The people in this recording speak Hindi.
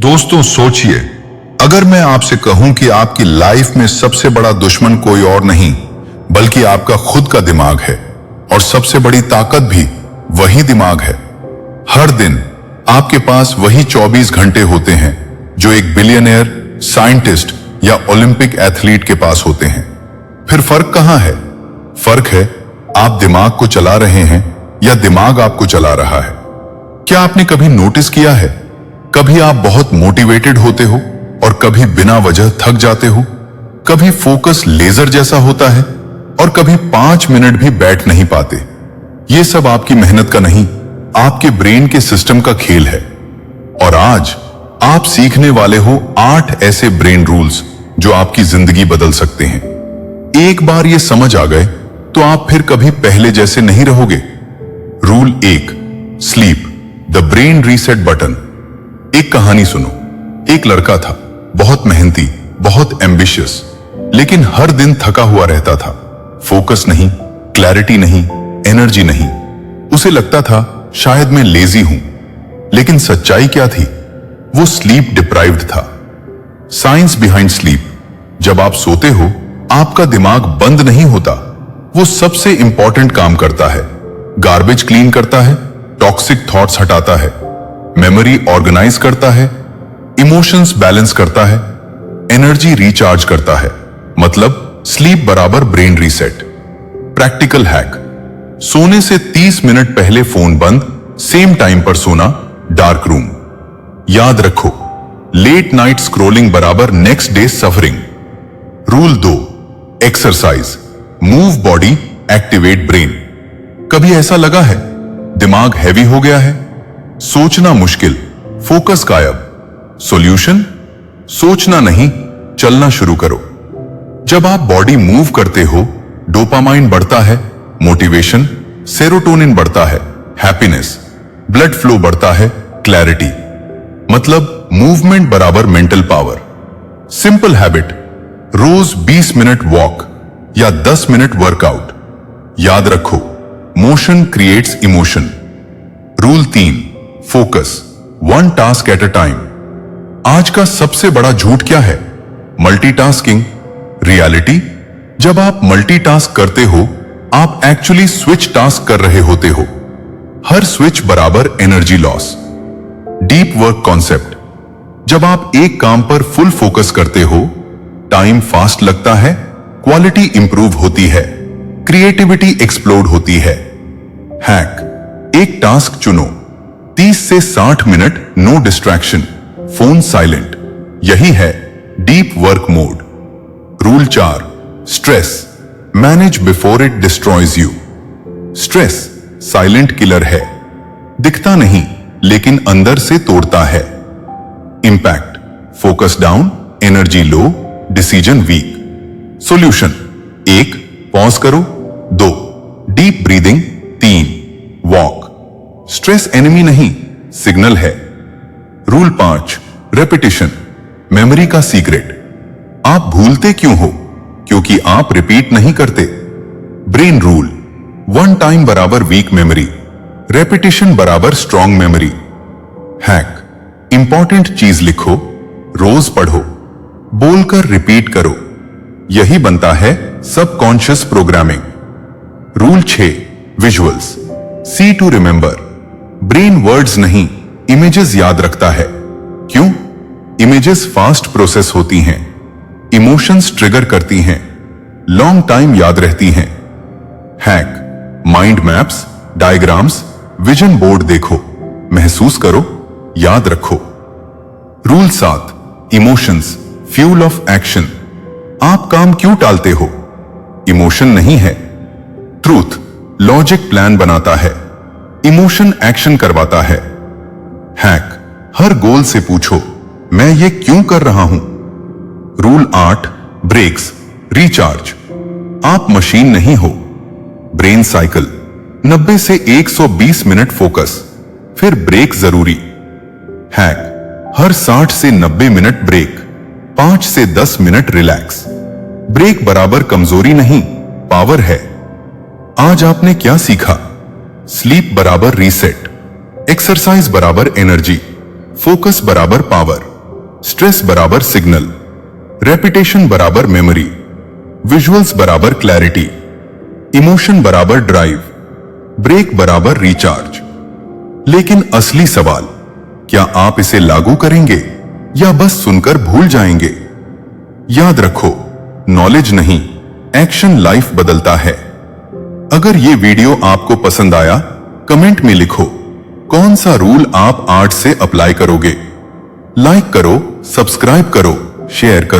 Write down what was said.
दोस्तों सोचिए, अगर मैं आपसे कहूं कि आपकी लाइफ में सबसे बड़ा दुश्मन कोई और नहीं बल्कि आपका खुद का दिमाग है, और सबसे बड़ी ताकत भी वही दिमाग है। हर दिन आपके पास वही 24 घंटे होते हैं जो एक बिलियनियर, साइंटिस्ट या ओलंपिक एथलीट के पास होते हैं। फिर फर्क कहां है? फर्क है आप दिमाग को चला रहे हैं या दिमाग आपको चला रहा है। क्या आपने कभी नोटिस किया है, कभी आप बहुत मोटिवेटेड होते हो और कभी बिना वजह थक जाते हो, कभी फोकस लेजर जैसा होता है और कभी 5 मिनट भी बैठ नहीं पाते। ये सब आपकी मेहनत का नहीं, आपके ब्रेन के सिस्टम का खेल है। और आज आप सीखने वाले हो 8 ऐसे ब्रेन रूल्स जो आपकी जिंदगी बदल सकते हैं। एक बार ये समझ आ गए तो आप फिर कभी पहले जैसे नहीं रहोगे। Rule 1, sleep, the brain reset button. एक कहानी सुनो। एक लड़का था, बहुत मेहनती, बहुत एम्बिशियस, लेकिन हर दिन थका हुआ रहता था। फोकस नहीं, क्लैरिटी नहीं, एनर्जी नहीं। उसे लगता था शायद मैं लेजी हूं, लेकिन सच्चाई क्या थी? वो स्लीप डिप्राइव्ड था। साइंस बिहाइंड स्लीप, जब आप सोते हो आपका दिमाग बंद नहीं होता, वो सबसे इंपॉर्टेंट काम करता है। गार्बेज क्लीन करता है, टॉक्सिक थॉट्स हटाता है, मेमोरी ऑर्गेनाइज करता है, इमोशंस बैलेंस करता है, एनर्जी रिचार्ज करता है। मतलब स्लीप बराबर ब्रेन रीसेट। प्रैक्टिकल हैक, सोने से 30 मिनट पहले फोन बंद, सेम टाइम पर सोना, डार्क रूम। याद रखो, लेट नाइट स्क्रोलिंग बराबर next day suffering. Rule 2, exercise, move body, activate brain. कभी ऐसा लगा है दिमाग हैवी हो गया है, सोचना मुश्किल, फोकस गायब? सॉल्यूशन, सोचना नहीं, चलना शुरू करो। जब आप बॉडी मूव करते हो, डोपामाइन बढ़ता है, मोटिवेशन, सेरोटोनिन बढ़ता है, हैप्पीनेस, ब्लड फ्लो बढ़ता है, क्लैरिटी। मतलब मूवमेंट बराबर मेंटल पावर। सिंपल हैबिट, रोज 20 मिनट वॉक या 10 मिनट वर्कआउट। याद रखो, motion creates emotion. Rule 3, focus, 1 task at a time. आज का सबसे बड़ा झूठ क्या है? मल्टीटास्किंग। रियलिटी, जब आप मल्टीटास्क करते हो आप एक्चुअली स्विच टास्क कर रहे होते हो। हर स्विच बराबर energy loss. Deep work concept, जब आप एक काम पर फुल फोकस करते हो, टाइम फास्ट लगता है, क्वालिटी इंप्रूव होती है, क्रिएटिविटी एक्सप्लोड होती है। हैक, एक टास्क चुनो, 30 से 60 minute no distraction, phone silent. यही है deep work mode. Rule 4, stress, manage before it destroys you. Stress silent killer है, दिखता नहीं लेकिन अंदर से तोड़ता है। Impact, focus down, energy low, decision weak. Solution, 1, pause करो, 2, deep breathing, 3, walk. Stress enemy नहीं, सिग्नल है। रूल 5, रेपिटेशन, मेमोरी का सीक्रेट। आप भूलते क्यों हो? क्योंकि आप रिपीट नहीं करते। ब्रेन रूल, 1 टाइम बराबर वीक मेमोरी, रेपिटेशन बराबर स्ट्रॉन्ग मेमोरी। हैक, इंपॉर्टेंट चीज लिखो, रोज पढ़ो, बोलकर रिपीट करो। यही बनता है subconscious programming. Rule 6, visuals, see to remember. Brain words नहीं, इमेजेस याद रखता है। क्यों? इमेजेस फास्ट प्रोसेस होती हैं, इमोशंस ट्रिगर करती हैं, लॉन्ग टाइम याद रहती हैं। Hack, mind maps, diagrams, vision board देखो, महसूस करो, याद रखो। Rule 7, emotions, fuel of action. आप काम क्यों टालते हो? इमोशन नहीं है। ट्रूथ, लॉजिक प्लान बनाता है, इमोशन एक्शन करवाता है। हैक, हर गोल से पूछो, मैं ये क्यों कर रहा हूं? Rule 8, breaks, recharge. आप मशीन नहीं हो, ब्रेन साइकिल, 90 से 120 मिनट फोकस, फिर ब्रेक जरूरी। हैक, हर 60 से 90 मिनट ब्रेक, 5 से 10 मिनट रिलैक्स। ब्रेक बराबर कमजोरी नहीं, पावर है। आज आपने क्या सीखा? स्लीप बराबर रीसेट, एक्सरसाइज बराबर एनर्जी, फोकस बराबर पावर। स्ट्रेस बराबर सिग्नल, रेपिटेशन बराबर मेमोरी, विजुअल्स बराबर क्लैरिटी, इमोशन बराबर ड्राइव, ब्रेक बराबर रिचार्ज। लेकिन असली सवाल, क्या आप इसे लागू करेंगे या बस सुनकर भूल जाएंगे? याद रखो, नॉलेज नहीं, एक्शन लाइफ बदलता है। अगर ये वीडियो आपको पसंद आया, कमेंट में लिखो कौन सा रूल आप आज से अप्लाई करोगे। लाइक करो, सब्सक्राइब करो, शेयर करो।